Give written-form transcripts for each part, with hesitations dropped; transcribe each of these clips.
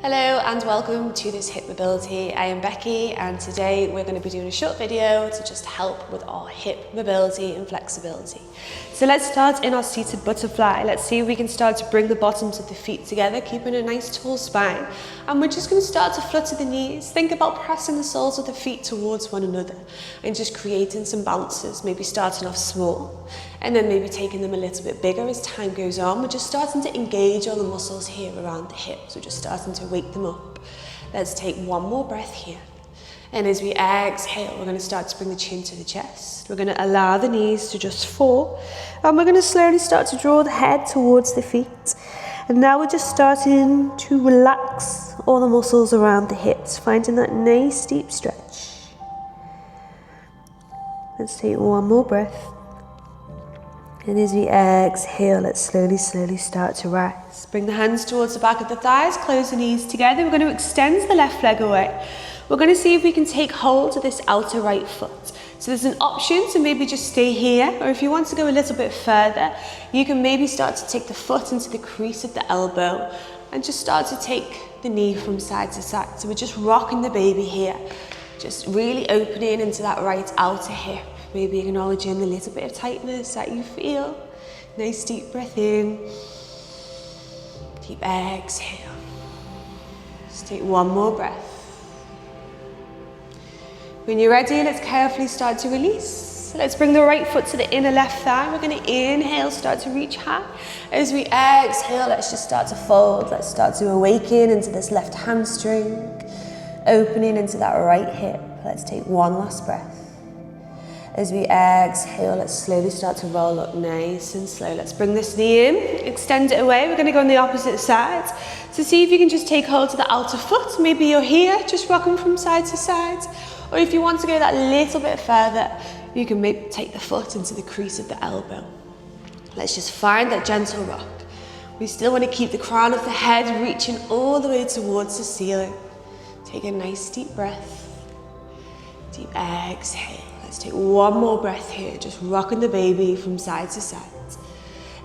Hello and welcome to this hip mobility. I am Becky and today we're going to be doing a short video to just help with our hip mobility and flexibility. So let's start in our seated butterfly. Let's see if we can start to bring the bottoms of the feet together, keeping a nice tall spine. And we're just going to start to flutter the knees. Think about pressing the soles of the feet towards one another and just creating some bounces, maybe starting off small and then maybe taking them a little bit bigger as time goes on. We're just starting to engage all the muscles here around the hips. We're just starting to wake them up. Let's take one more breath here. And as we exhale, we're going to start to bring the chin to the chest. We're going to allow the knees to just fall. And we're going to slowly start to draw the head towards the feet. And now we're just starting to relax all the muscles around the hips, finding that nice deep stretch. Let's take one more breath. And as we exhale, let's slowly start to rise. Bring the hands towards the back of the thighs, close the knees together. We're going to extend the left leg away. We're going to see if we can take hold of this outer right foot. So there's an option to maybe just stay here, or if you want to go a little bit further, you can maybe start to take the foot into the crease of the elbow and just start to take the knee from side to side. So we're just rocking the baby here, just really opening into that right outer hip. Maybe acknowledging the little bit of tightness that you feel. Nice deep breath in. Deep exhale. Just take one more breath. When you're ready, let's carefully start to release. Let's bring the right foot to the inner left thigh. We're going to inhale, start to reach high. As we exhale, let's just start to fold. Let's start to awaken into this left hamstring. Opening into that right hip. Let's take one last breath. As we exhale, let's slowly start to roll up nice and slow. Let's bring this knee in, extend it away. We're going to go on the opposite side. So see if you can just take hold of the outer foot. Maybe you're here, just rocking from side to side. Or if you want to go that little bit further, you can maybe take the foot into the crease of the elbow. Let's just find that gentle rock. We still want to keep the crown of the head reaching all the way towards the ceiling. Take a nice deep breath. Deep exhale. Let's take one more breath here, just rocking the baby from side to side.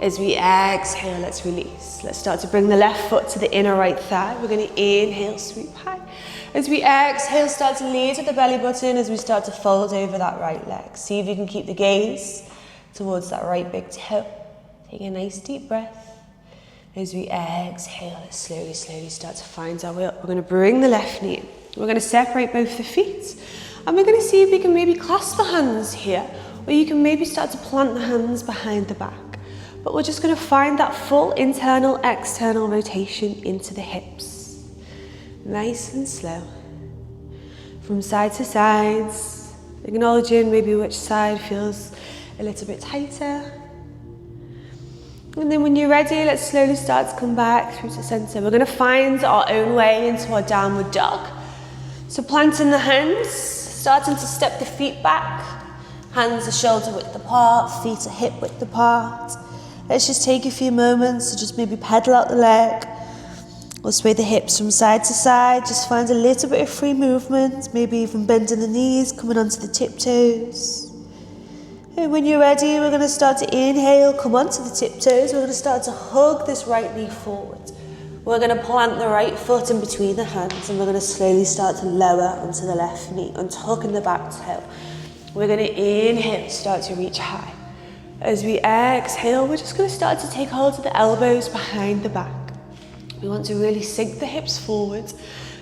As we exhale, let's release. Let's start to bring the left foot to the inner right thigh. We're going to inhale, sweep high. As we exhale, start to lead with the belly button as we start to fold over that right leg. See if you can keep the gaze towards that right big toe. Take a nice deep breath. As we exhale, let's slowly start to find our way up. We're going to bring the left knee in. We're going to separate both the feet. And we're going to see if we can maybe clasp the hands here, or you can maybe start to plant the hands behind the back. But we're just going to find that full internal, external rotation into the hips. Nice and slow. From side to side, acknowledging maybe which side feels a little bit tighter. And then when you're ready, let's slowly start to come back through to center. We're going to find our own way into our downward dog. So planting the hands, starting to step the feet back. Hands are shoulder width apart, feet are hip width apart. Let's just take a few moments to just maybe pedal out the leg. Or sway the hips from side to side. Just find a little bit of free movement, maybe even bending the knees, coming onto the tiptoes. And when you're ready, we're going to start to inhale, come onto the tiptoes. We're going to start to hug this right knee forward. We're going to plant the right foot in between the hands and we're going to slowly start to lower onto the left knee, untucking the back toe. We're going to inhale, start to reach high. As we exhale, we're just going to start to take hold of the elbows behind the back. We want to really sink the hips forward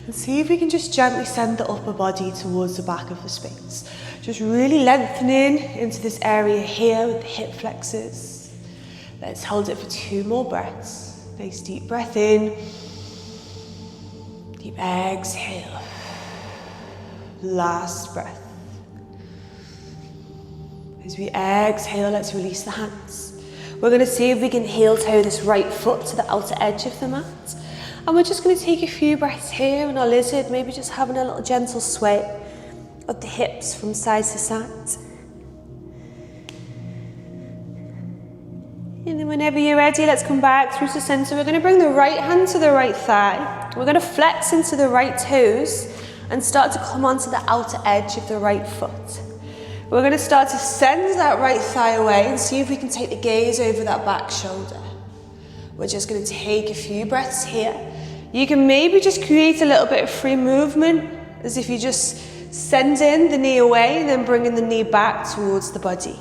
and see if we can just gently send the upper body towards the back of the space. Just really lengthening into this area here with the hip flexors. Let's hold it for 2 more breaths. Nice deep breath in, deep exhale, last breath. As we exhale, let's release the hands. We're going to see if we can heel toe this right foot to the outer edge of the mat. And we're just going to take a few breaths here in our lizard, maybe just having a little gentle sway of the hips from side to side. And then whenever you're ready, let's come back through to center. We're going to bring the right hand to the right thigh. We're going to flex into the right toes and start to come onto the outer edge of the right foot. We're going to start to send that right thigh away and see if we can take the gaze over that back shoulder. We're just going to take a few breaths here. You can maybe just create a little bit of free movement, as if you just sending the knee away and then bringing the knee back towards the body.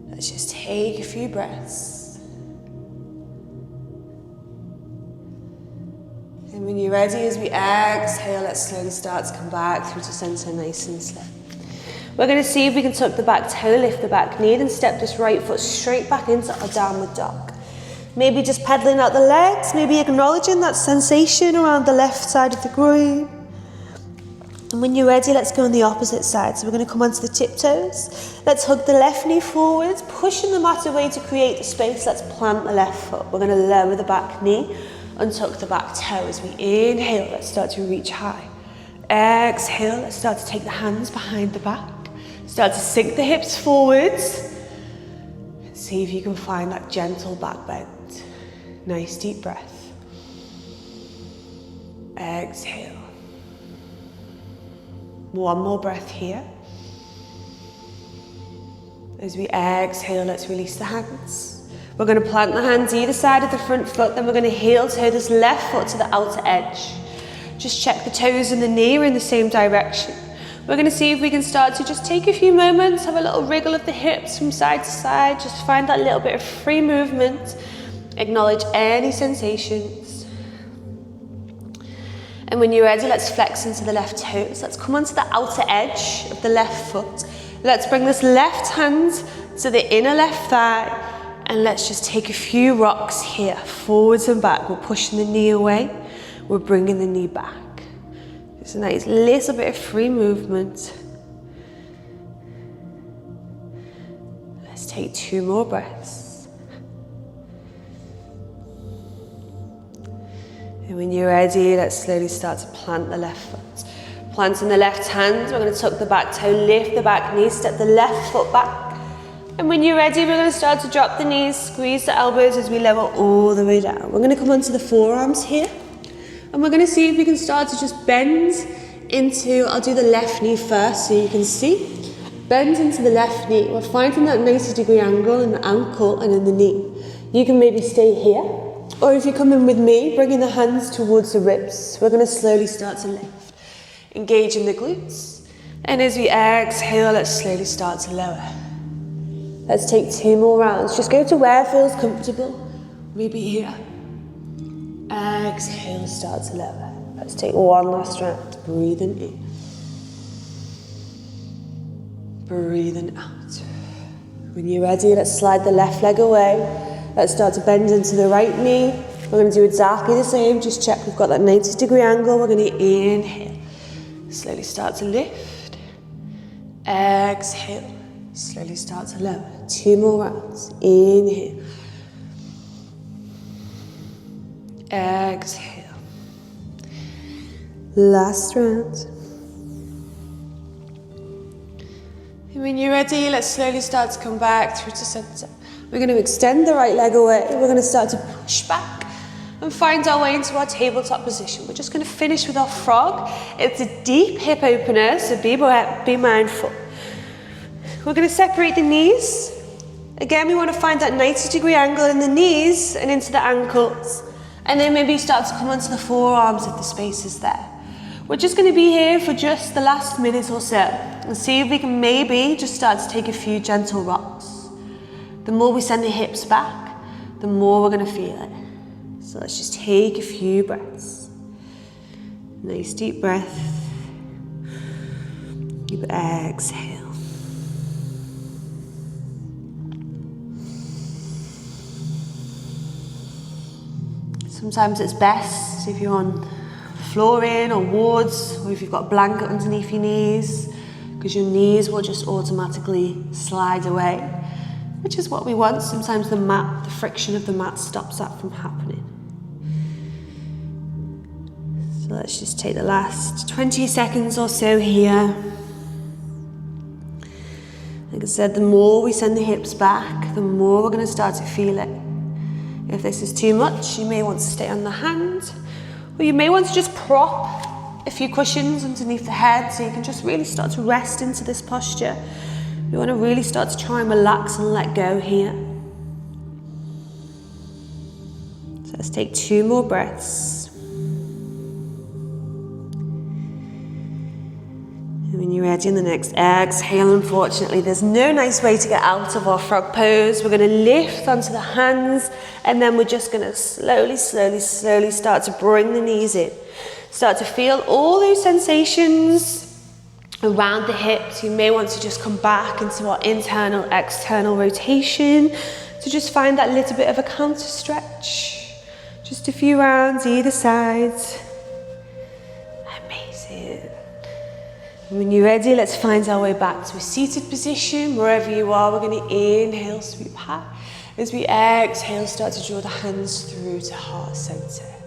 Let's just take a few breaths. And when you're ready, as we exhale, let's slowly start to come back through to center nice and slow. We're going to see if we can tuck the back toe, lift the back knee, and step this right foot straight back into our downward dog. Maybe just pedaling out the legs, maybe acknowledging that sensation around the left side of the groin. And when you're ready, let's go on the opposite side. So we're going to come onto the tiptoes. Let's hug the left knee forwards, pushing the mat away to create the space. Let's plant the left foot. We're going to lower the back knee and tuck the back toe. As we inhale, let's start to reach high. Exhale, let's start to take the hands behind the back. Start to sink the hips forwards. And see if you can find that gentle back bend. Nice deep breath. Exhale. One more breath here. As we exhale, let's release the hands. We're going to plant the hands either side of the front foot, then we're going to heel toe this left foot to the outer edge. Just check the toes and the knee are in the same direction. We're going to see if we can start to just take a few moments, have a little wriggle of the hips from side to side, just find that little bit of free movement, acknowledge any sensations. And when you're ready, let's flex into the left toes. Let's come onto the outer edge of the left foot. Let's bring this left hand to the inner left thigh, and let's just take a few rocks here, forwards and back. We're pushing the knee away, we're bringing the knee back. Just a nice little bit of free movement. Let's take 2 more breaths. And when you're ready, let's slowly start to plant the left foot. Planting the left hand, we're going to tuck the back toe, lift the back knee, step the left foot back. And when you're ready, we're going to start to drop the knees, squeeze the elbows as we level all the way down. We're going to come onto the forearms here. And we're going to see if we can start to just bend into, I'll do the left knee first so you can see. Bend into the left knee. We're finding that 90-degree angle in the ankle and in the knee. You can maybe stay here. Or if you come in with me, bringing the hands towards the ribs, we're going to slowly start to lift. Engaging the glutes. And as we exhale, let's slowly start to lower. Let's take 2 more rounds. Just go to where it feels comfortable. Maybe here. Exhale, start to lower. Let's take 1 last round. Breathing in. Breathing out. When you're ready, let's slide the left leg away. Let's start to bend into the right knee. We're going to do exactly the same. Just check we've got that 90-degree angle. We're going to inhale. Slowly start to lift. Exhale. Slowly start to lower. 2 more rounds. Inhale. Exhale. Last round. And when you're ready, let's slowly start to come back through to center. We're going to extend the right leg away. We're going to start to push back and find our way into our tabletop position. We're just going to finish with our frog. It's a deep hip opener, so be mindful. We're going to separate the knees. Again, we want to find that 90-degree angle in the knees and into the ankles. And then maybe start to come onto the forearms if the space is there. We're just going to be here for just the last minute or so and see if we can maybe just start to take a few gentle rocks. The more we send the hips back, the more we're going to feel it. So let's just take a few breaths. Nice deep breath. Deep exhale. Sometimes it's best if you're on flooring or wards, or if you've got a blanket underneath your knees, because your knees will just automatically slide away, which is what we want. Sometimes the mat, the friction of the mat stops that from happening. So let's just take the last 20 seconds or so here. Like I said, the more we send the hips back, the more we're going to start to feel it. If this is too much, you may want to stay on the hand, or you may want to just prop a few cushions underneath the head so you can just really start to rest into this posture. You want to really start to try and relax and let go here. So let's take 2 more breaths. When you're ready on the next exhale, unfortunately, there's no nice way to get out of our frog pose. We're going to lift onto the hands, and then we're just going to slowly, slowly, slowly start to bring the knees in. Start to feel all those sensations around the hips. You may want to just come back into our internal, external rotation. So just find that little bit of a counter stretch. Just a few rounds either side. Amazing. When you're ready, let's find our way back to a seated position. Wherever you are, we're going to inhale, sweep high. As we exhale, start to draw the hands through to heart center.